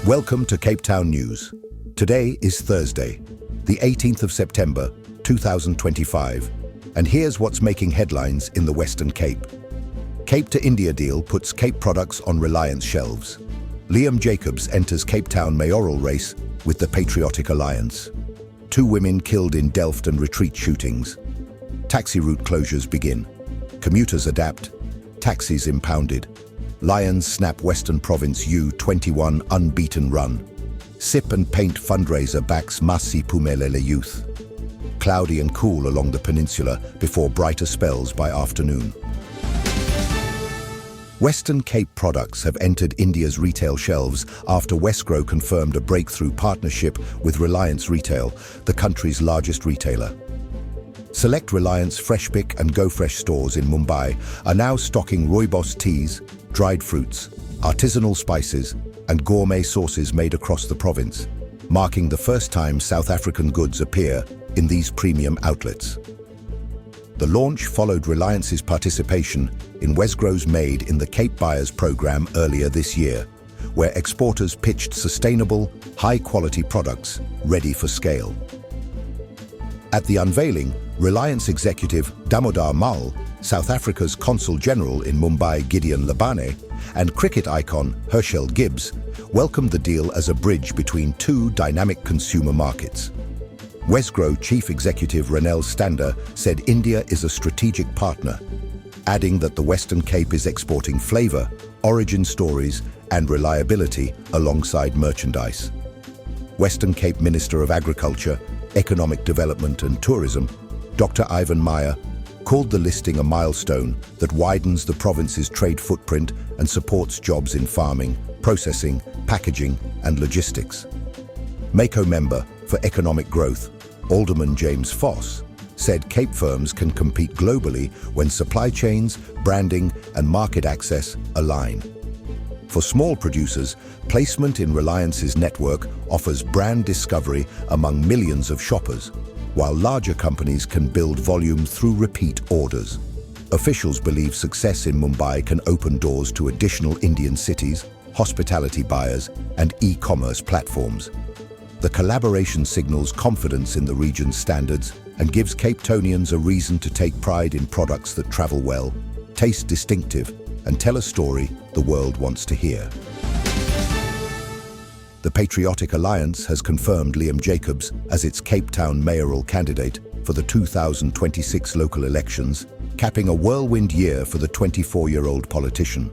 Welcome to Cape Town News. Today is Thursday, the 18th of September, 2025, and here's what's making headlines in the Western Cape. Cape to India deal puts Cape products on Reliance shelves. Liam Jacobs enters Cape Town mayoral race with the Patriotic Alliance. 2 women killed in Delft and Retreat shootings. Taxi route closures begin. Commuters adapt. Taxis impounded. Lions snap Western Province U21 unbeaten run. Sip and Paint fundraiser backs Masiphumelele youth. Cloudy and cool along the peninsula before brighter spells by afternoon. Western Cape products have entered India's retail shelves after Wesgrow confirmed a breakthrough partnership with Reliance Retail, the country's largest retailer. Select Reliance Freshpick and Go Fresh stores in Mumbai are now stocking rooibos teas, dried fruits, artisanal spices, and gourmet sauces made across the province, marking the first time South African goods appear in these premium outlets. The launch followed Reliance's participation in Wesgrow's Made in the Cape Buyers program earlier this year, where exporters pitched sustainable, high-quality products ready for scale. At the unveiling, Reliance executive Damodar Mal, South Africa's Consul General in Mumbai Gideon Labane, and cricket icon Herschel Gibbs welcomed the deal as a bridge between 2 dynamic consumer markets. Wesgrow Chief Executive Renel Stander said India is a strategic partner, adding that the Western Cape is exporting flavor, origin stories, and reliability alongside merchandise. Western Cape Minister of Agriculture, Economic Development and Tourism, Dr. Ivan Meyer, called the listing a milestone that widens the province's trade footprint and supports jobs in farming, processing, packaging, and logistics. MACO member for Economic Growth, Alderman James Foss, said Cape firms can compete globally when supply chains, branding, and market access align. For small producers, placement in Reliance's network offers brand discovery among millions of shoppers, while larger companies can build volume through repeat orders. Officials believe success in Mumbai can open doors to additional Indian cities, hospitality buyers, and e-commerce platforms. The collaboration signals confidence in the region's standards and gives Cape Townians a reason to take pride in products that travel well, taste distinctive, and tell a story the world wants to hear. The Patriotic Alliance has confirmed Liam Jacobs as its Cape Town mayoral candidate for the 2026 local elections, capping a whirlwind year for the 24-year-old politician.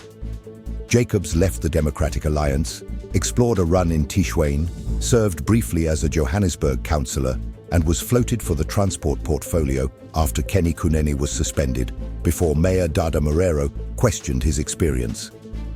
Jacobs left the Democratic Alliance, explored a run in Tishwane, served briefly as a Johannesburg councillor, and was floated for the transport portfolio after Kenny Kuneni was suspended, before Mayor Dada Marrero questioned his experience.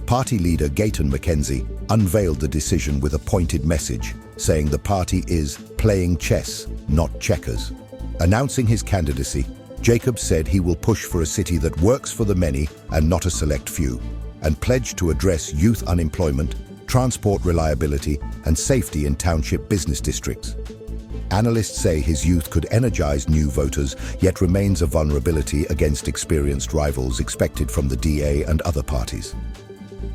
Party leader Gayton McKenzie unveiled the decision with a pointed message, saying the party is playing chess, not checkers. Announcing his candidacy, Jacobs said he will push for a city that works for the many and not a select few, and pledged to address youth unemployment, transport reliability, and safety in township business districts. Analysts say his youth could energize new voters, yet remains a vulnerability against experienced rivals expected from the DA and other parties.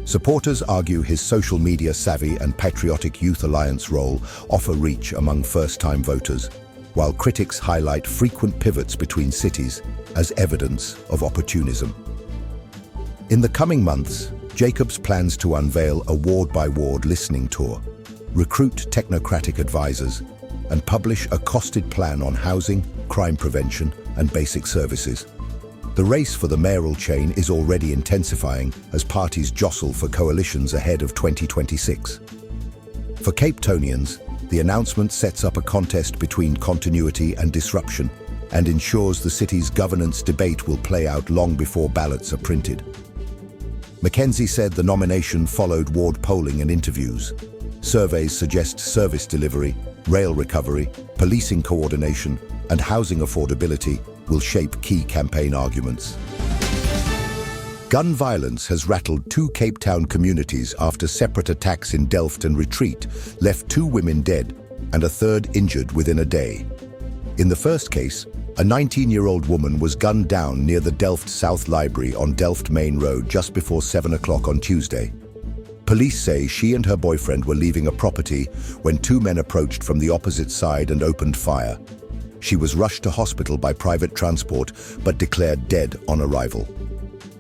Supporters argue his social media savvy and Patriotic Youth Alliance role offer reach among first-time voters, while critics highlight frequent pivots between cities as evidence of opportunism. In the coming months, Jacobs plans to unveil a ward-by-ward listening tour, recruit technocratic advisors, and publish a costed plan on housing, crime prevention, and basic services. The race for the mayoral chain is already intensifying as parties jostle for coalitions ahead of 2026. For Cape Townians, the announcement sets up a contest between continuity and disruption and ensures the city's governance debate will play out long before ballots are printed. McKenzie said the nomination followed ward polling and interviews. Surveys suggest service delivery, rail recovery, policing coordination, and housing affordability will shape key campaign arguments. Gun violence has rattled 2 Cape Town communities after separate attacks in Delft and Retreat left 2 women dead and a 3rd injured within a day. In the first case, a 19-year-old woman was gunned down near the Delft South Library on Delft Main Road just before 7 o'clock on Tuesday. Police say she and her boyfriend were leaving a property when two men approached from the opposite side and opened fire. She was rushed to hospital by private transport but declared dead on arrival.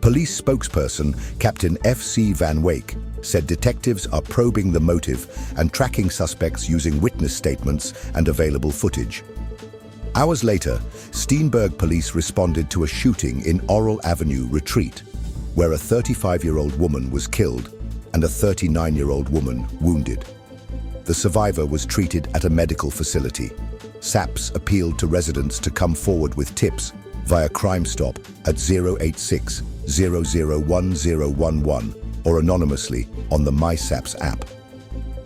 Police spokesperson Captain F.C. Van Wake said detectives are probing the motive and tracking suspects using witness statements and available footage. Hours later, Steenberg police responded to a shooting in Oral Avenue, Retreat, where a 35-year-old woman was killed and a 39-year-old woman wounded. The survivor was treated at a medical facility. SAPS appealed to residents to come forward with tips via Crime Stop at 086 001011 or anonymously on the MySAPS app.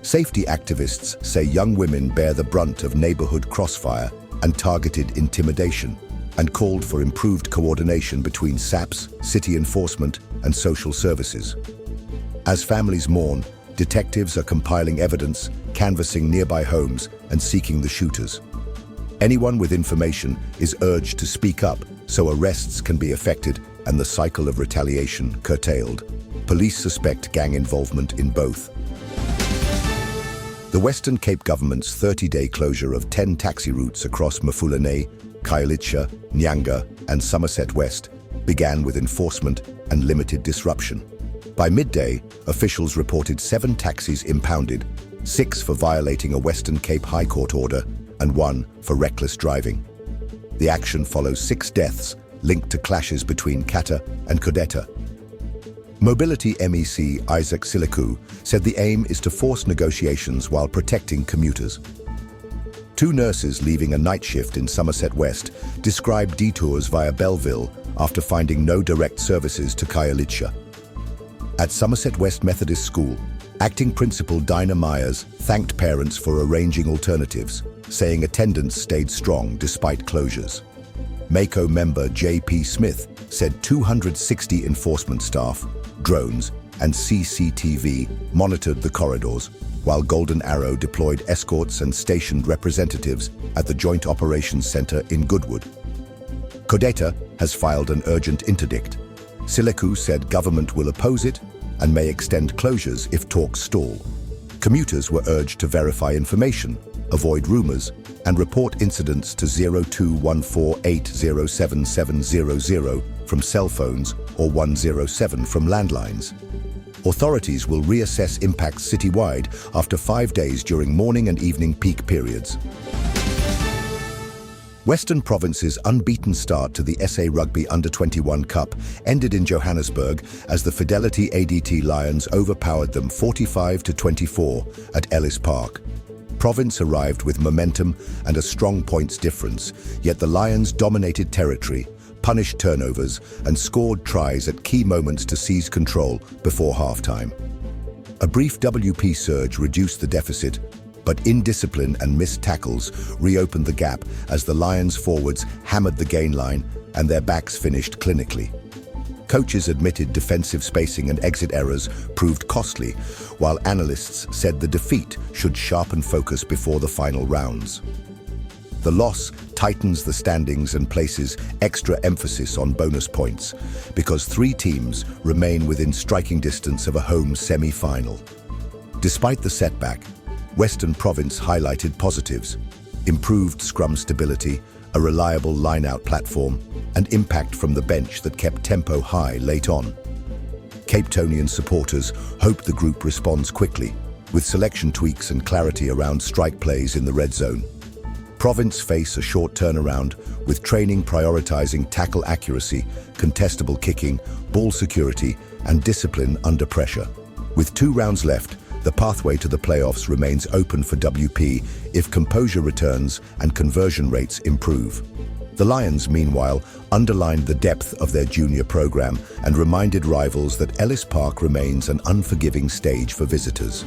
Safety activists say young women bear the brunt of neighborhood crossfire and targeted intimidation, and called for improved coordination between SAPS, city enforcement, and social services. As families mourn, detectives are compiling evidence, canvassing nearby homes, and seeking the shooters. Anyone with information is urged to speak up so arrests can be effected and the cycle of retaliation curtailed. Police suspect gang involvement in both. The Western Cape government's 30-day closure of 10 taxi routes across Masiphumelele, Khayelitsha, Nyanga, and Somerset West began with enforcement and limited disruption. By midday, officials reported 7 taxis impounded, 6 for violating a Western Cape High Court order, and 1 for reckless driving. The action follows 6 deaths linked to clashes between Kata and Kodeta. Mobility MEC Isaac Siliku said the aim is to force negotiations while protecting commuters. 2 nurses leaving a night shift in Somerset West described detours via Belleville after finding no direct services to Khayelitsha. At Somerset West Methodist School, acting principal Dinah Myers thanked parents for arranging alternatives, saying attendance stayed strong despite closures. MACO member J.P. Smith said 260 enforcement staff, drones, and CCTV monitored the corridors, while Golden Arrow deployed escorts and stationed representatives at the Joint Operations Center in Goodwood. Kodeta has filed an urgent interdict. Siliku said government will oppose it and may extend closures if talks stall. Commuters were urged to verify information, avoid rumors, and report incidents to 0214807700 from cell phones or 107 from landlines. Authorities will reassess impacts citywide after 5 days during morning and evening peak periods. Western Province's unbeaten start to the SA Rugby Under-21 Cup ended in Johannesburg as the Fidelity ADT Lions overpowered them 45-24 at Ellis Park. Province arrived with momentum and a strong points difference, yet the Lions dominated territory, punished turnovers, and scored tries at key moments to seize control before halftime. A brief WP surge reduced the deficit, but indiscipline and missed tackles reopened the gap as the Lions forwards hammered the gain line and their backs finished clinically. Coaches admitted defensive spacing and exit errors proved costly, while analysts said the defeat should sharpen focus before the final rounds. The loss tightens the standings and places extra emphasis on bonus points, because 3 teams remain within striking distance of a home semi-final. Despite the setback, Western Province highlighted positives: improved scrum stability, a reliable line-out platform, and impact from the bench that kept tempo high late on. Cape Townian supporters hope the group responds quickly, with selection tweaks and clarity around strike plays in the red zone. Province face a short turnaround, with training prioritizing tackle accuracy, contestable kicking, ball security, and discipline under pressure. With 2 rounds left, the pathway to the playoffs remains open for WP if composure returns and conversion rates improve. The Lions, meanwhile, underlined the depth of their junior program and reminded rivals that Ellis Park remains an unforgiving stage for visitors.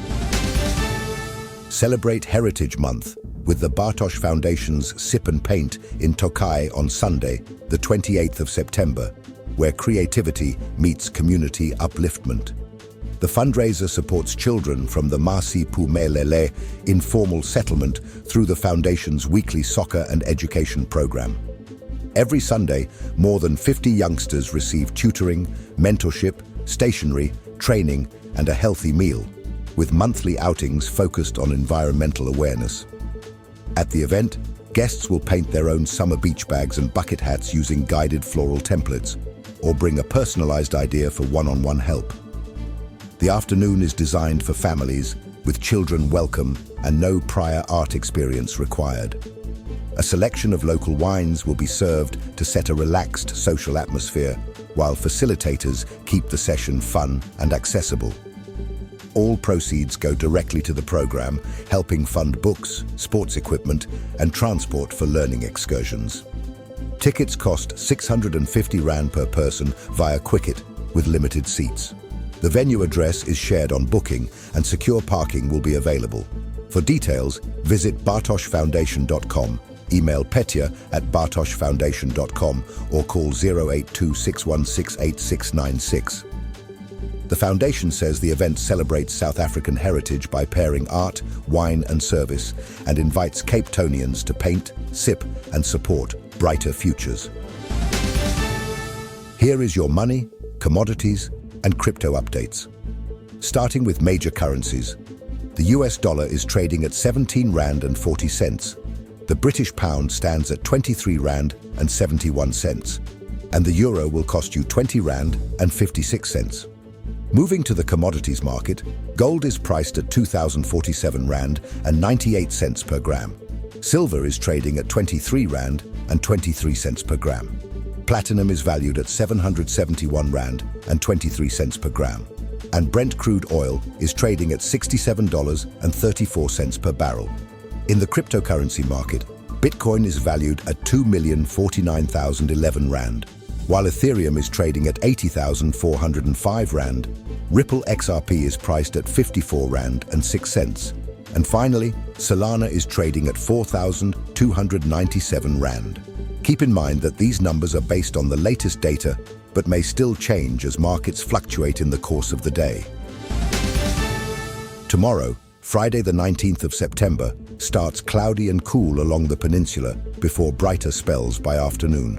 Celebrate Heritage Month with the Bartosz Foundation's Sip and Paint in Tokai on Sunday, the 28th of September, where creativity meets community upliftment. The fundraiser supports children from the Masiphumelele informal settlement through the Foundation's weekly soccer and education program. Every Sunday, more than 50 youngsters receive tutoring, mentorship, stationery, training, and a healthy meal, with monthly outings focused on environmental awareness. At the event, guests will paint their own summer beach bags and bucket hats using guided floral templates, or bring a personalized idea for one-on-one help. The afternoon is designed for families, with children welcome and no prior art experience required. A selection of local wines will be served to set a relaxed social atmosphere, while facilitators keep the session fun and accessible. All proceeds go directly to the program, helping fund books, sports equipment, and transport for learning excursions. Tickets cost 650 Rand per person via Quicket, with limited seats. The venue address is shared on booking, and secure parking will be available. For details, visit bartoshfoundation.com, email petya@bartoshfoundation.com, or call 082-616-8696. The foundation says the event celebrates South African heritage by pairing art, wine and service, and invites Cape Townians to paint, sip and support brighter futures. Here is your money, commodities and crypto updates. Starting with major currencies, the US dollar is trading at 17 Rand and 40 cents. The British pound stands at 23 Rand and 71 cents, and the euro will cost you 20 Rand and 56 cents. Moving to the commodities market, gold is priced at 2,047 Rand and 98 cents per gram. Silver is trading at 23 Rand and 23 cents per gram. Platinum is valued at 771 Rand and 23 cents per gram. And Brent crude oil is trading at $67.34 per barrel. In the cryptocurrency market, Bitcoin is valued at 2,049,011 Rand, while Ethereum is trading at 80,405 Rand. Ripple XRP is priced at 54 Rand and 6 cents. And finally, Solana is trading at 4,297 Rand. Keep in mind that these numbers are based on the latest data, but may still change as markets fluctuate in the course of the day. Tomorrow, Friday the 19th of September, starts cloudy and cool along the peninsula before brighter spells by afternoon.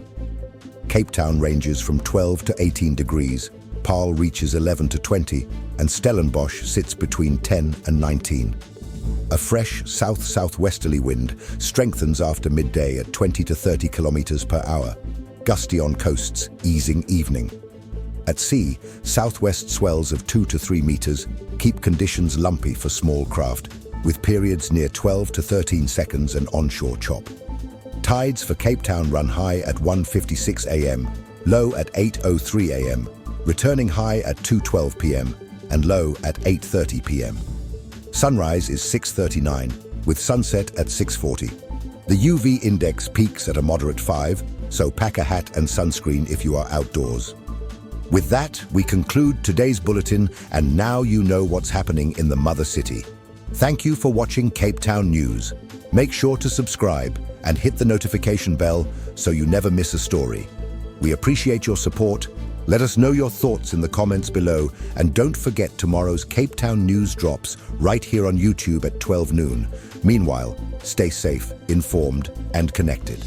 Cape Town ranges from 12 to 18 degrees, Paarl reaches 11 to 20, and Stellenbosch sits between 10 and 19. A fresh south-southwesterly wind strengthens after midday at 20 to 30 kilometers per hour, gusty on coasts, easing evening. At sea, southwest swells of 2 to 3 meters keep conditions lumpy for small craft, with periods near 12 to 13 seconds and onshore chop. Tides for Cape Town run high at 1:56 a.m., low at 8:03 a.m., returning high at 2:12 p.m. and low at 8:30 p.m. Sunrise is 6:39, with sunset at 6:40. The UV index peaks at a moderate 5, so pack a hat and sunscreen if you are outdoors. With that, we conclude today's bulletin, and now you know what's happening in the mother city. Thank you for watching Cape Town News. Make sure to subscribe and hit the notification bell so you never miss a story. We appreciate your support. Let us know your thoughts in the comments below, and don't forget tomorrow's Cape Town News drops right here on YouTube at 12 noon. Meanwhile, stay safe, informed, and connected.